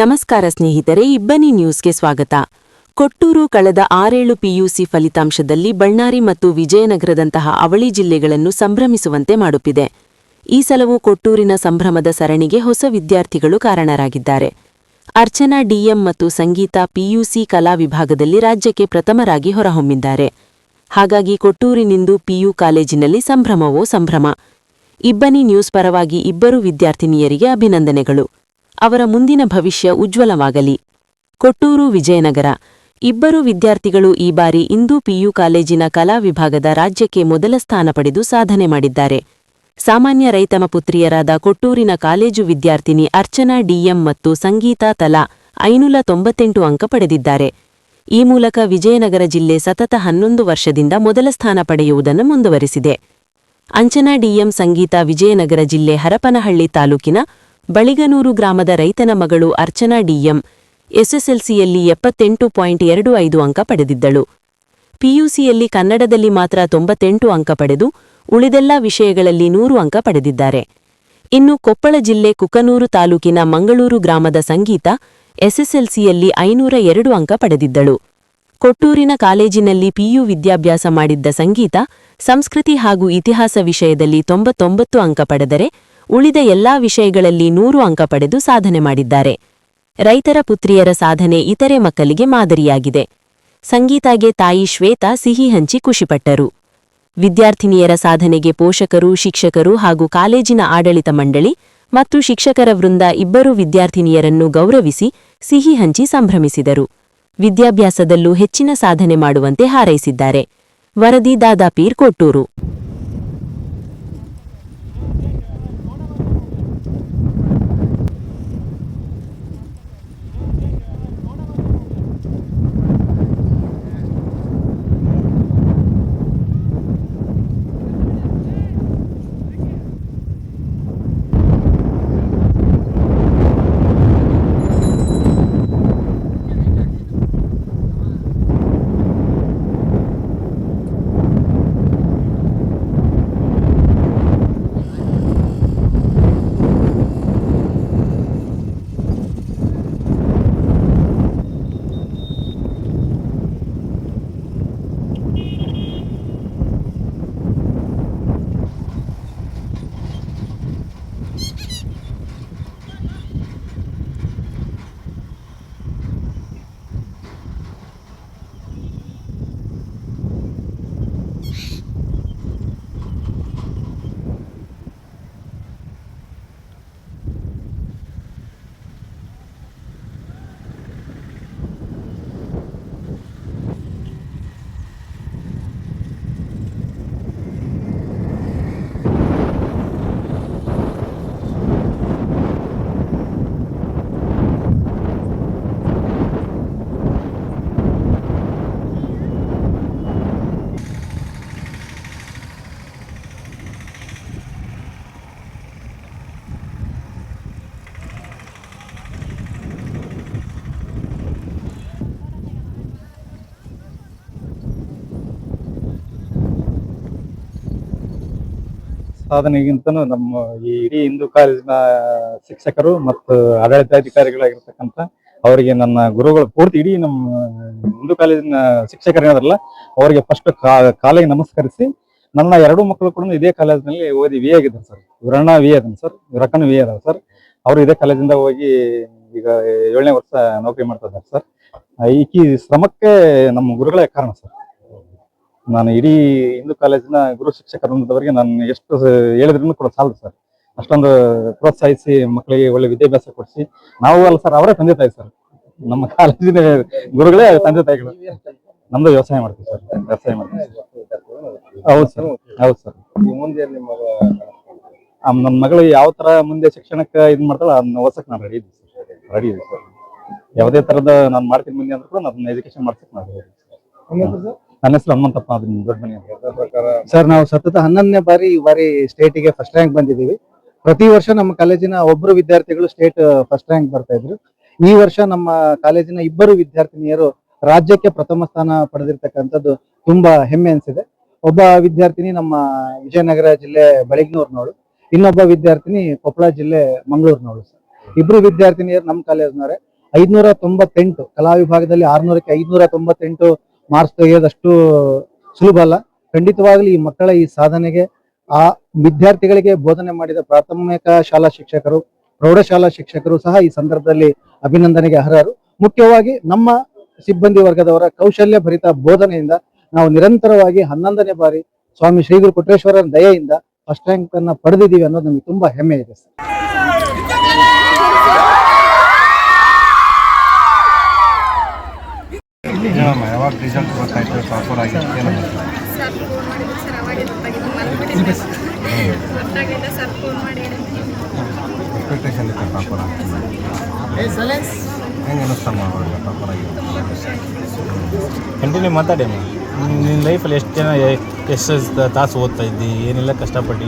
ನಮಸ್ಕಾರ ಸ್ನೇಹಿತರೆ, ಇಬ್ಬನಿ ನ್ಯೂಸ್ಗೆ ಸ್ವಾಗತ. ಕೊಟ್ಟೂರು ಕಳೆದ 6-7 ಪಿಯುಸಿ ಫಲಿತಾಂಶದಲ್ಲಿ ಬಳ್ಳಾರಿ ಮತ್ತು ವಿಜಯನಗರದಂತಹ ಅವಳಿ ಜಿಲ್ಲೆಗಳನ್ನು ಸಂಭ್ರಮಿಸುವಂತೆ ಮಾಡುತ್ತಿದೆ. ಈ ಸಲವೂ ಕೊಟ್ಟೂರಿನ ಸಂಭ್ರಮದ ಸರಣಿಗೆ ಹೊಸ ವಿದ್ಯಾರ್ಥಿಗಳು ಕಾರಣರಾಗಿದ್ದಾರೆ. ಅರ್ಚನಾ ಡಿಎಂ ಮತ್ತು ಸಂಗೀತ ಪಿಯುಸಿ ಕಲಾ ವಿಭಾಗದಲ್ಲಿ ರಾಜ್ಯಕ್ಕೆ ಪ್ರಥಮರಾಗಿ ಹೊರಹೊಮ್ಮಿದ್ದಾರೆ. ಹಾಗಾಗಿ ಕೊಟ್ಟೂರಿನಿಂದು ಪಿಯು ಕಾಲೇಜಿನಲ್ಲಿ ಸಂಭ್ರಮವೋ ಸಂಭ್ರಮ. ಇಬ್ಬನಿ ನ್ಯೂಸ್ ಪರವಾಗಿ ಇಬ್ಬರು ವಿದ್ಯಾರ್ಥಿನಿಯರಿಗೆ ಅಭಿನಂದನೆಗಳು. ಅವರ ಮುಂದಿನ ಭವಿಷ್ಯ ಉಜ್ವಲವಾಗಲಿ. ಕೊಟ್ಟೂರು ವಿಜಯನಗರ ಇಬ್ಬರು ವಿದ್ಯಾರ್ಥಿಗಳು ಈ ಬಾರಿ ಇಂದು ಪಿಯು ಕಾಲೇಜಿನ ಕಲಾ ವಿಭಾಗದ ರಾಜ್ಯಕ್ಕೆ ಮೊದಲ ಸ್ಥಾನ ಪಡೆದು ಸಾಧನೆ ಮಾಡಿದ್ದಾರೆ. ಸಾಮಾನ್ಯ ರೈತನ ಪುತ್ರಿಯರಾದ ಕೊಟ್ಟೂರಿನ ಕಾಲೇಜು ವಿದ್ಯಾರ್ಥಿನಿ ಅರ್ಚನಾ ಡಿಎಂ ಮತ್ತು ಸಂಗೀತ ತಲಾ 598 ಅಂಕ ಪಡೆದಿದ್ದಾರೆ. ಈ ಮೂಲಕ ವಿಜಯನಗರ ಜಿಲ್ಲೆ ಸತತ 11 ವರ್ಷದಿಂದ ಮೊದಲ ಸ್ಥಾನ ಪಡೆಯುವುದನ್ನು ಮುಂದುವರಿಸಿದೆ. ಅಂಚನಾ ಡಿಎಂ ಸಂಗೀತ ವಿಜಯನಗರ ಜಿಲ್ಲೆ ಹರಪನಹಳ್ಳಿ ತಾಲೂಕಿನ ಬಳಿಗನೂರು ಗ್ರಾಮದ ರೈತನ ಮಗಳು ಅರ್ಚನಾ ಡಿಎಂ ಎಸ್ಎಸ್ಎಲ್ಸಿಯಲ್ಲಿ 78.25 ಅಂಕ ಪಡೆದಿದ್ದಳು. ಪಿಯುಸಿಯಲ್ಲಿ ಕನ್ನಡದಲ್ಲಿ ಮಾತ್ರ 98 ಅಂಕ ಪಡೆದು ಉಳಿದೆಲ್ಲಾ ವಿಷಯಗಳಲ್ಲಿ 100 ಅಂಕ ಪಡೆದಿದ್ದಾರೆ. ಇನ್ನು ಕೊಪ್ಪಳ ಜಿಲ್ಲೆ ಕುಕನೂರು ತಾಲೂಕಿನ ಮಂಗಳೂರು ಗ್ರಾಮದ ಸಂಗೀತ ಎಸ್ಎಸ್ಎಲ್ಸಿಯಲ್ಲಿ 502 ಅಂಕ ಪಡೆದಿದ್ದಳು. ಕೊಟ್ಟೂರಿನ ಕಾಲೇಜಿನಲ್ಲಿ ಪಿಯು ವಿದ್ಯಾಭ್ಯಾಸ ಮಾಡಿದ್ದ ಸಂಗೀತ ಸಂಸ್ಕೃತಿ ಹಾಗೂ ಇತಿಹಾಸ ವಿಷಯದಲ್ಲಿ 99 ಅಂಕ ಪಡೆದರೆ ಉಳಿದ ಎಲ್ಲಾ ವಿಷಯಗಳಲ್ಲಿ 100 ಅಂಕ ಪಡೆದು ಸಾಧನೆ ಮಾಡಿದ್ದಾರೆ. ರೈತರ ಪುತ್ರಿಯರ ಸಾಧನೆ ಇತರೆ ಮಕ್ಕಳಿಗೆ ಮಾದರಿಯಾಗಿದೆ. ಸಂಗೀತಾಗೆ ತಾಯಿ ಶ್ವೇತಾ ಸಿಹಿ ಹಂಚಿ ಖುಷಿಪಟ್ಟರು. ವಿದ್ಯಾರ್ಥಿನಿಯರ ಸಾಧನೆಗೆ ಪೋಷಕರು, ಶಿಕ್ಷಕರು ಹಾಗೂ ಕಾಲೇಜಿನ ಆಡಳಿತ ಮಂಡಳಿ ಮತ್ತು ಶಿಕ್ಷಕರ ವೃಂದ ಇಬ್ಬರು ವಿದ್ಯಾರ್ಥಿನಿಯರನ್ನು ಗೌರವಿಸಿ ಸಿಹಿ ಹಂಚಿ ಸಂಭ್ರಮಿಸಿದರು. ವಿದ್ಯಾಭ್ಯಾಸದಲ್ಲೂ ಹೆಚ್ಚಿನ ಸಾಧನೆ ಮಾಡುವಂತೆ ಹಾರೈಸಿದ್ದಾರೆ. ವರದಿ ದಾದಾಪೀರ್, ಕೊಟ್ಟೂರು. ಸಾಧನೆಗಿಂತನೂ ನಮ್ಮ ಈ ಇಡೀ ಹಿಂದೂ ಕಾಲೇಜಿನ ಶಿಕ್ಷಕರು ಮತ್ತು ಆಡಳಿತಾಧಿಕಾರಿಗಳಾಗಿರ್ತಕ್ಕಂಥ ಅವರಿಗೆ ನನ್ನ ಗುರುಗಳು ಪೂರ್ತಿ ಇಡೀ ನಮ್ಮ ಹಿಂದೂ ಕಾಲೇಜಿನ ಶಿಕ್ಷಕರೇನಾದ್ರಲ್ಲ ಅವರಿಗೆ ಫಸ್ಟ್ ಕಾಲಿಗೆ ನಮಸ್ಕರಿಸಿ, ನನ್ನ 2 ಮಕ್ಕಳು ಕೂಡ ಇದೇ ಕಾಲೇಜಿನಲ್ಲಿ ಓದಿ ವಿ ಆಗಿದ್ದಾರೆ ಸರ್. ಇವರಣ್ಣ ವಿ ಅದನ್ ಸರ್, ಇವರಕ್ಕನ ವಿ ಅದಾವ ಸರ್. ಅವರು ಇದೇ ಕಾಲೇಜಿಂದ ಹೋಗಿ ಈಗ 7ನೇ ವರ್ಷ ನೌಕರಿ ಮಾಡ್ತಾ ಇದ್ದಾರೆ ಸರ್. ಈ ಶ್ರಮಕ್ಕೆ ನಮ್ಮ ಗುರುಗಳೇ ಕಾರಣ ಸರ್. ನಾನು ಇಡೀ ಹಿಂದೂ ಕಾಲೇಜಿನ ಗುರು ಶಿಕ್ಷಕ ವೃಂದದವರಿಗೆ ನಾನು ಎಷ್ಟು ಹೇಳಿದ್ರೂ ಕೂಡ ಸಾಲದು ಸರ್. ಅಷ್ಟೊಂದು ಪ್ರೋತ್ಸಾಹಿಸಿ ಮಕ್ಕಳಿಗೆ ಒಳ್ಳೆ ವಿದ್ಯಾಭ್ಯಾಸ ಕೊಡಿಸಿ, ನಾವು ಅಲ್ಲ ಸರ್, ಅವರೇ ತಂದೆ ತಾಯಿ ಸರ್. ನಮ್ಮ ಕಾಲೇಜಿನ ಗುರುಗಳೇ ತಂದೆ ತಾಯಿಗಳು. ನಮ್ದು ವ್ಯವಸಾಯ ಮಾಡ್ತೀವಿ ಸರ್, ವ್ಯವಸಾಯ ಮಾಡ್ತೀವಿ. ಹೌದು ಸರ್, ಹೌದು ಸರ್. ನನ್ನ ಮಗಳು ಯಾವ ತರ ಮುಂದೆ ಶಿಕ್ಷಣಕ್ಕೆ ಇದು ಮಾಡ್ತಾಳ ಅದನ್ನ ಓದ್ಸಕ್ ನಾನು ರೆಡಿ ಇದ್ದೀವಿ ಸರ್. ಯಾವುದೇ ತರದ ನಾನು ಮಾಡ್ತೀನಿ ಮುಂದೆ ಅಂದ್ರೆ ಕೂಡ ನನ್ನ ಎಜುಕೇಶನ್ ಮಾಡ್ಸಕ್ ನಾನು ರೆಡಿ ಇದ್ದೀವಿ. ನನ್ನ ಹೆಸರು ಹನುಮಂತಪ್ಪ, ದೊಡ್ಡ ಮನೆ ಸರ್. ನಾವು ಸತತ 11ನೇ ಬಾರಿ ಈ ಬಾರಿ ಸ್ಟೇಟಿಗೆ ಫಸ್ಟ್ ರ್ಯಾಂಕ್ ಬಂದಿದ್ದೀವಿ. ಪ್ರತಿ ವರ್ಷ ನಮ್ಮ ಕಾಲೇಜಿನ ಒಬ್ಬರು ವಿದ್ಯಾರ್ಥಿಗಳು ಸ್ಟೇಟ್ ಫಸ್ಟ್ ರ್ಯಾಂಕ್ ಬರ್ತಾ ಇದ್ರು. ಈ ವರ್ಷ ನಮ್ಮ ಕಾಲೇಜಿನ ಇಬ್ಬರು ವಿದ್ಯಾರ್ಥಿನಿಯರು ರಾಜ್ಯಕ್ಕೆ ಪ್ರಥಮ ಸ್ಥಾನ ಪಡೆದಿರ್ತಕ್ಕಂಥದ್ದು ತುಂಬಾ ಹೆಮ್ಮೆ ಅನಿಸಿದೆ. ಒಬ್ಬ ವಿದ್ಯಾರ್ಥಿನಿ ನಮ್ಮ ವಿಜಯನಗರ ಜಿಲ್ಲೆ ಬೆಳಗ್ನೂರ್ನವಳು, ಇನ್ನೊಬ್ಬ ವಿದ್ಯಾರ್ಥಿನಿ ಕೊಪ್ಪಳ ಜಿಲ್ಲೆ ಮಂಗಳೂರಿನವಳು. ಇಬ್ರು ವಿದ್ಯಾರ್ಥಿನಿಯರು ನಮ್ಮ ಕಾಲೇಜ್ನವರೇ. 598 ಕಲಾ ವಿಭಾಗದಲ್ಲಿ 600ಕ್ಕೆ 598 ಮಾರ್ಕ್ಸ್ ತೆಗೆಯೋದಷ್ಟು ಸುಲಭ ಅಲ್ಲ. ಖಂಡಿತವಾಗ್ಲೂ ಈ ಮಕ್ಕಳ ಈ ಸಾಧನೆಗೆ ಆ ವಿದ್ಯಾರ್ಥಿಗಳಿಗೆ ಬೋಧನೆ ಮಾಡಿದ ಪ್ರಾಥಮಿಕ ಶಾಲಾ ಶಿಕ್ಷಕರು, ಪ್ರೌಢಶಾಲಾ ಶಿಕ್ಷಕರು ಸಹ ಈ ಸಂದರ್ಭದಲ್ಲಿ ಅಭಿನಂದನೆಗೆ ಅರ್ಹರು. ಮುಖ್ಯವಾಗಿ ನಮ್ಮ ಸಿಬ್ಬಂದಿ ವರ್ಗದವರ ಕೌಶಲ್ಯ ಭರಿತ ಬೋಧನೆಯಿಂದ ನಾವು ನಿರಂತರವಾಗಿ 11ನೇ ಬಾರಿ ಸ್ವಾಮಿ ಶ್ರೀ ಗುರು ಕೊಟ್ರೇಶ್ವರರ ದಯೆಯಿಂದ ಫಸ್ಟ್ ರ್ಯಾಂಕ್ ಅನ್ನ ಪಡೆದಿದ್ದೀವಿ ಅನ್ನೋದು ನಮಗೆ ತುಂಬಾ ಹೆಮ್ಮೆ ಇದೆ ಸರ್. ಯಾವಾಗ ರಿಸಲ್ಟ್ ಗೊತ್ತಾಯ್ತು ಟಾಪರ್ ಆಗಿತ್ತು ಸರ್ ಫೋನ್ ಮಾಡಿದ್ರು ಸರ್, ಅವಾಗೆ ಗೊತ್ತಾಗಿದ್ದು, ಮಲ್ಬಿಟ್ಟಿದ್ದೆ ಸರ್. ಗೊತ್ತಾಗಿಲ್ಲ ಸರ್, ಫೋನ್ ಮಾಡಿ ಹೇಳಿದ್ದೆ. ಎಕ್ಸ್ಪೆಕ್ಟೇಷನ್ ಇತ್ತು ಟಾಪರ್ ಆಗ್ತೀನಿ ಹೆಂಗೆ ಅನ್ನಿಸ್ತಮ್ಮ ಅವಾಗ ಟಾಪರ್ ಆಗಿತ್ತು? ತುಂಬ ಖುಷಿ ಆಯ್ತು. ಕಂಟಿನ್ಯೂ ಮಾತಾಡಿ ನಿನ್ನ ಲೈಫಲ್ಲಿ ಎಷ್ಟು ಜನ ಎಷ್ಟು ತಾಸು ಓದ್ತಾ ಇದ್ದಿ, ಏನೆಲ್ಲ ಕಷ್ಟಪಟ್ಟು